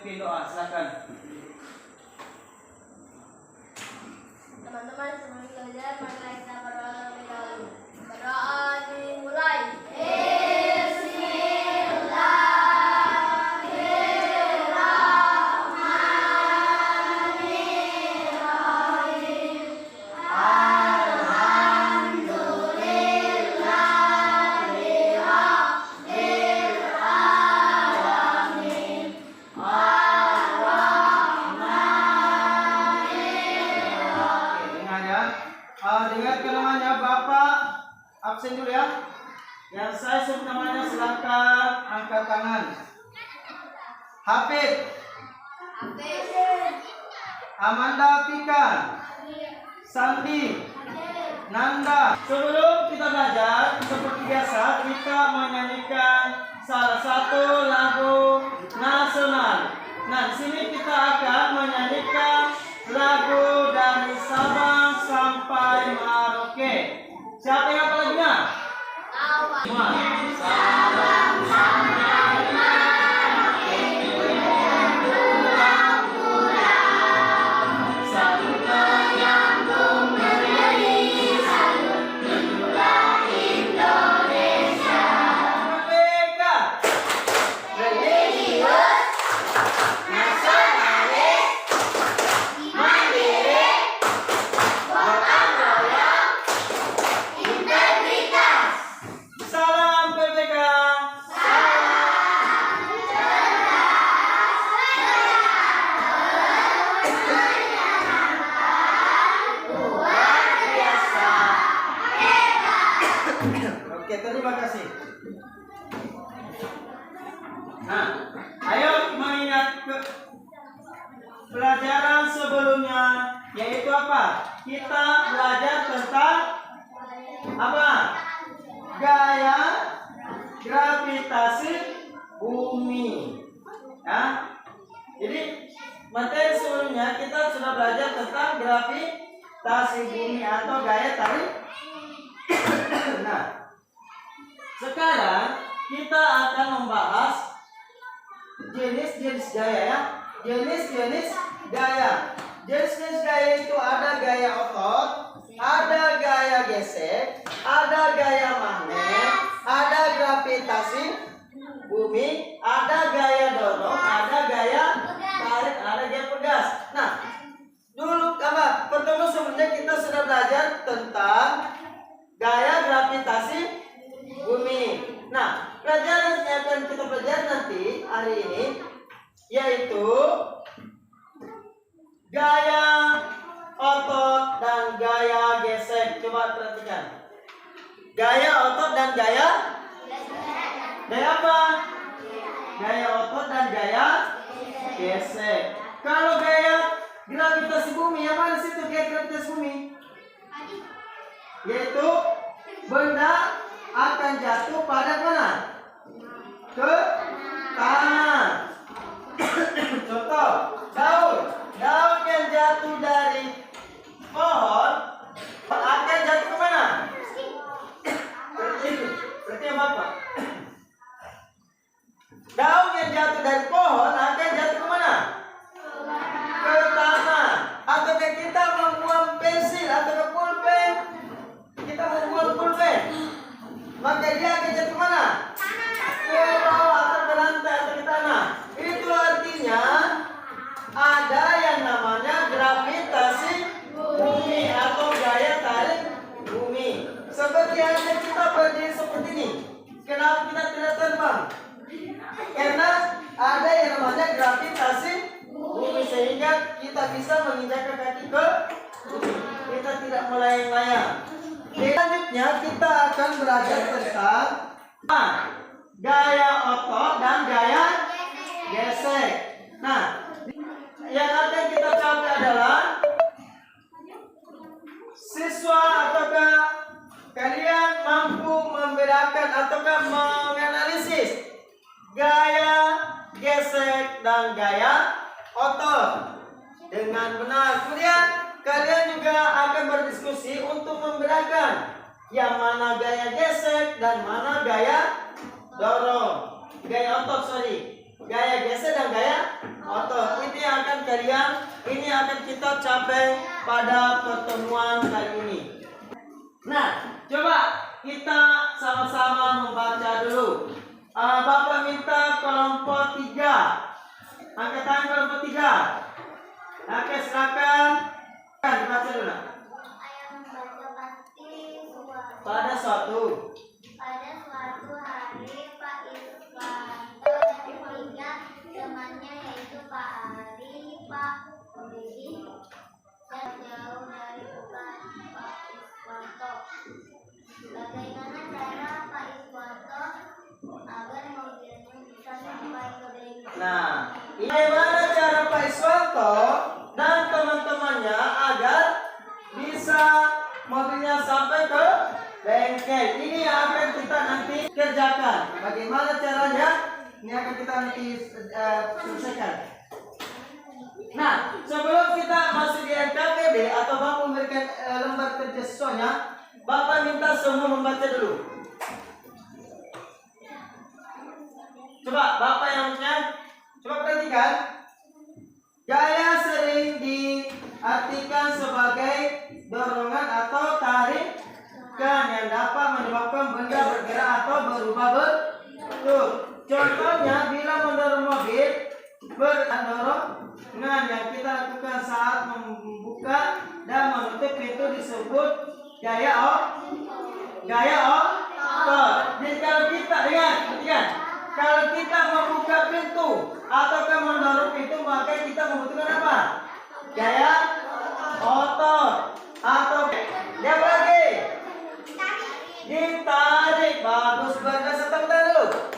pimpin doa, silakan. Teman-teman sebelum belajar, mari kita berdoa terlebih dahulu. Berdoa dimulai. Dengarkan namanya Bapak, absen dulu ya. Yang saya sebut namanya silakan angkat tangan. Hafid, Amanda Pika, Sandi, Nanda. Sebelum kita belajar, seperti biasa kita menyanyikan salah satu lagu nasional. Nah, di sini kita akan menyanyikan lagu dari Sabang sampai Merauke. Siapa yang hafal lagunya? Semua. Sabang sampai Merauke, pulang pulang, satu menyambung menjadi satu, itulah Indonesia. Merdeka, religius, nasionalis, mandiri, gotong royong, integritas. Salam Merdeka. Oke, terima kasih. Nah, ayo mengingat ke pelajaran sebelumnya, yaitu apa? Kita belajar tentang apa? Gaya gravitasi bumi. Ya. Jadi materi sebelumnya kita sudah belajar tentang gravitasi bumi atau gaya tarik. Nah, sekarang kita akan membahas jenis-jenis gaya ya. Jenis-jenis gaya. Jenis-jenis gaya itu ada gaya otot, ada gaya gesek, ada gaya magnet, ada gravitasi bumi, ada gaya dorong, ada gaya tarik, ada gaya pegas. Nah, dulu apa? Pertama sebelumnya kita sudah belajar tentang gaya gravitasi bumi. Nah, pelajaran yang akan kita pelajari nanti hari ini yaitu gaya otot dan gaya gesek. Coba perhatikan. Gaya otot dan gaya apa? Gaya otot dan gaya gesek. Kalau gaya gravitasi bumi, yang mana situ gaya gravitasi bumi? Yaitu benda akan jatuh pada mana? Ke tanah. Contoh, daun yang jatuh dari pohon akan jatuh ke mana? Berarti apa? Daun yang jatuh dari pohon akan jatuh ke mana? Ke tanah. Ataukah kita membuang pensil atau ke pulpen? Kita membuang pulpen, maka dia akan jatuh ke mana? Ke bawah atau ke lantai atau ke tanah. Itu artinya ada yang namanya gravitasi bumi atau gaya tarik bumi. Seperti halnya kita berdiri seperti ini. Kenapa kita tidak terbang? Karena ada yang namanya gravitasi bumi, sehingga kita bisa menginjakkan kaki ke bumi. Kita tidak melayang-layang. Selanjutnya kita akan belajar tentang gaya otot dan gaya gesek. Nah, yang akan kita capai adalah siswa ataukah kalian mampu membedakan ataukah menganalisis gaya gesek dan gaya otot dengan benar. Kemudian kalian juga akan berdiskusi untuk membedakan yang mana gaya gesek dan mana gaya dorong. Gaya otot, gaya gesek dan gaya otot. Ini akan kita capai pada pertemuan kali ini. Nah, coba kita sama-sama membaca dulu. Bapak minta kelompok 3. Angkat tangan kelompok 3. Oke, silakan. Dibaca dulu. Ayah membaca pasti Pada suatu hari Pak Iswanto mengingat temannya yaitu Pak Ari, Pak Budi dan jauh dari rumah Pak Iswanto. Bagaimana cara Pak Iswanto agar mobilnya bisa sampai ke bengkel? Nah, bagaimana cara Pak Iswanto dan teman-temannya agar bisa mobilnya sampai ke bengkel? Ini yang akan kita nanti kerjakan. Bagaimana caranya? Ini akan kita nanti selesaikan. Nah, sebelum kita masuk di NKPD atau Bapak memberikan lembar kerja siswanya, Bapak minta semua membaca dulu. Coba Bapak yang punya, coba perhatikan. Gaya sering diartikan sebagai dorongan atau tarikan yang dapat menyebabkan benda bergerak atau berubah bentuk. Contohnya, bila mendorong mobil, dorongan yang kita lakukan saat membuka dan menutup pintu disebut gaya otot. Jadi kalau kita kalau kita membuka pintu atau mendorong pintu, maka kita membutuhkan apa? Gaya otot. Atau yang lagi ditarik. Bagus, berdasar tepuk tangan dulu.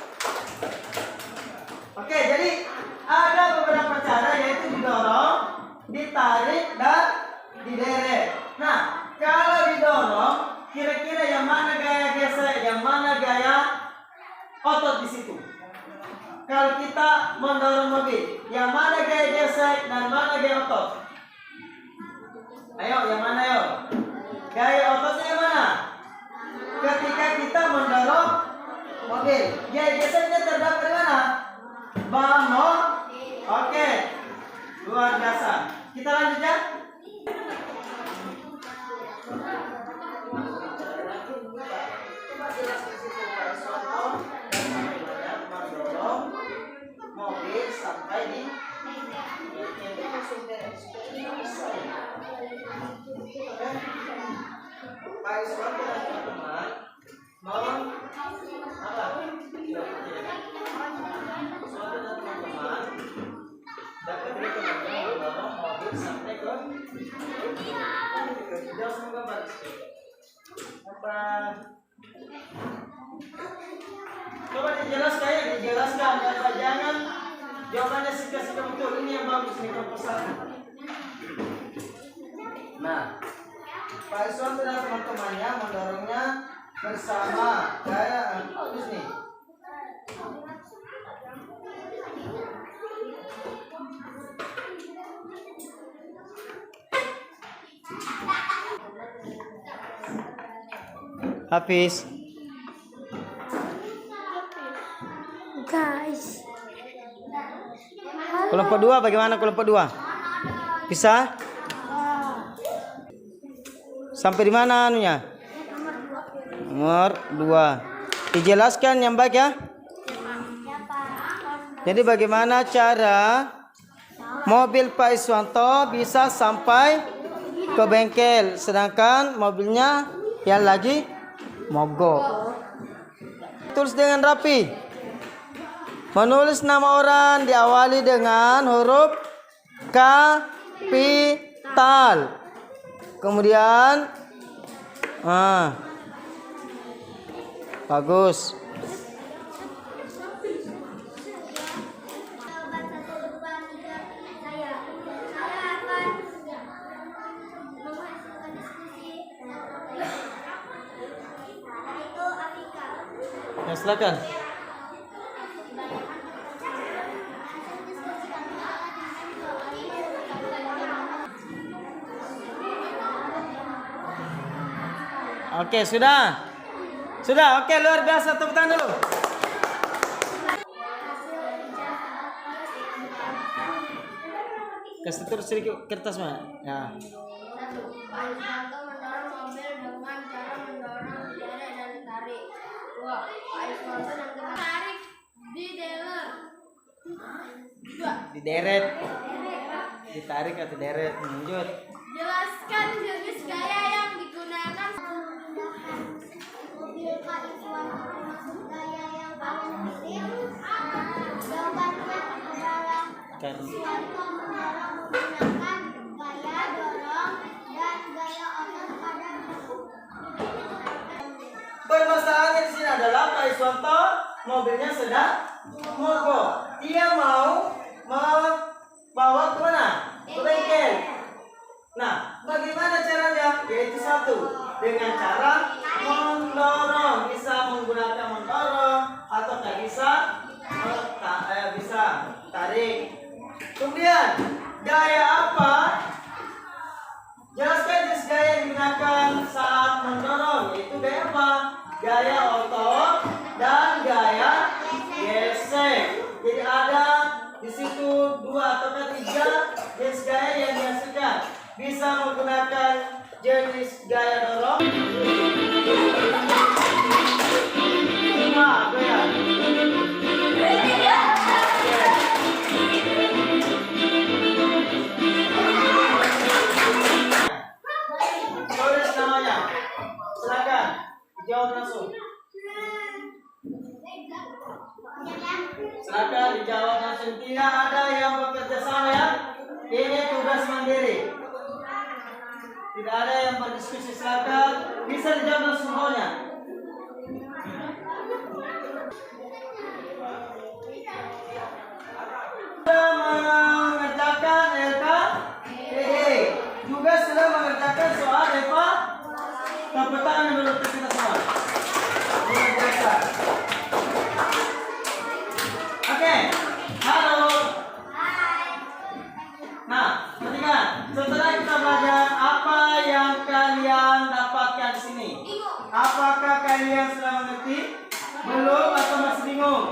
Oke, jadi ada beberapa cara, yaitu didorong, ditarik, dan dideret. Nah, kalau didorong, kira-kira yang mana gaya gesek, yang mana gaya otot di situ? Kalau kita mendorong mobil, yang mana gaya gesek dan mana gaya otot? Ayo, yang mana ayo? Gaya ototnya yang mana? Ketika kita mendorong mobil, gaya geseknya terdapat di mana? Oke, luar biasa. Kita lanjut ya. Mobil sampai di Pak Iswanto dan teman-teman mau apa? Iswanto dan teman-teman dapat teman-teman mendorong mobil sampai ke tidak semoga bagus. Apa? Coba dijelaskan, jangan jawabannya singkat-singkat betul. Ini yang bagus nih proposal. Nah, Pak Iswanto dan teman-temannya mendorongnya bersama gaya bagus nih. Hafiz. Guys. Kelompok 2 bagaimana kelompok 2? Bisa? Sampai di mana anunya? Nomor 2. Dijelaskan yang baik ya. Jadi bagaimana cara mobil Pak Iswanto bisa sampai ke bengkel sedangkan mobilnya yang lagi mogok. Tulis dengan rapi. Menulis nama orang diawali dengan huruf kapital. Kemudian bagus. Ya, silakan. Oke, sudah. Oke, luar biasa, tepuk tangan dulu. Kasih terus sedikit kertas mah. Ya. 1. Pak Iswanto mendorong mobil dengan cara mendorong derek dan ditarik. 2. Pak Iswanto dan teman tarik di dealer. 2. Dideret. Ditarik atau deret. Lanjut. Jelaskan jenis gaya yang digunakan. Mobil Pak Iswanto termasuk gaya yang paling penting. Jawabannya adalah Kan. Iswanto mendorong menggunakan gaya dorong dan gaya otot pada Permasalahannya di sini adalah Pak Iswanto mobilnya sedang mogok. Dia mau membawa ke mana? Ke bengkel. Nah, bagaimana caranya? Yaitu 1, dengan cara mendorong, bisa menggunakan mendorong atau bisa bisa tarik. Kemudian gaya apa? Jelaskan jenis gaya yang digunakan saat mendorong, yaitu gaya apa? Gaya otot dan gaya gesek. Jadi ada di situ 2 atau 3 jenis gaya yang dihasilkan. Bisa menggunakan jenis gaya dorong. 5 gaya. Tulis namanya. Silakan dijawab langsung. Silakan dijawab langsung. Tidak ada yang bekerja sama ya. Ini tugas mandiri. Tidak ada yang berdiskusi. Silakan bisa dijawab langsung semuanya. Sudah mengerjakan LKPD. Juga sudah mengerjakan soal EVA. Tepuk tangan dulu untuk kita semua. Luar biasa. Oke, halo. Nah, perhatikan. Setelah kita belajar apa yang kalian dapatkan di sini, apakah kalian sudah mengerti? Belum atau masih bingung?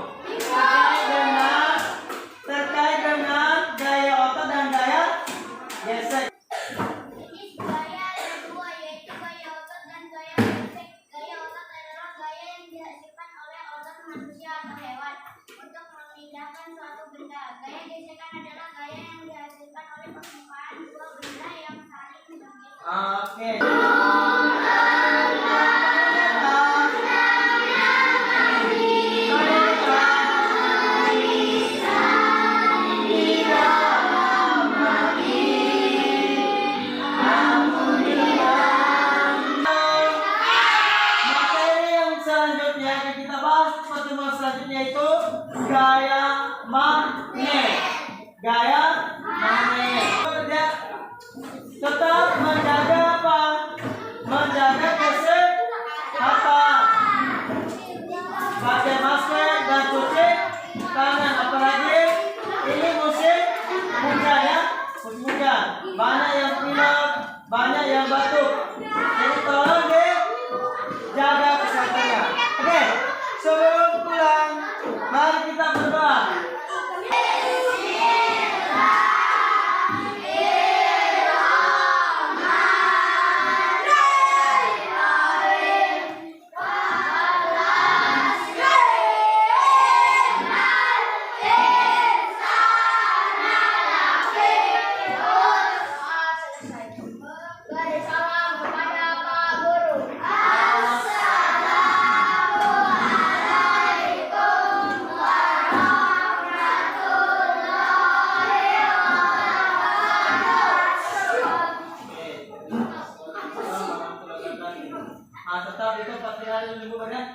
Terkait dengan gaya otot dan gaya gesek. jenis gaya ada 2, yaitu gaya otot dan gaya gesek. Gaya otot adalah gaya yang dihasilkan oleh otot manusia atau hewan untuk memindahkan suatu benda. Gaya gesekan adalah gaya yang dihasilkan oleh permukaan dua benda yang saling menggigit. Oke. Materi yang selanjutnya yang kita bahas pertemuan selanjutnya itu gaya magnet. Gaya magnet. Kerja tetap menjaga apa? Menjaga kesehatan. Pakai masker dan cuci tangan. Apalagi ini musim hujan ya, musim hujan. Banyak yang pilek, banyak yang batuk. Jadi tolong deh jaga kesehatannya. Oke, sebelum pulang, mari kita berdoa. Beri salam kepada Pak Guru. Tetap itu 4 hari minggu banyak.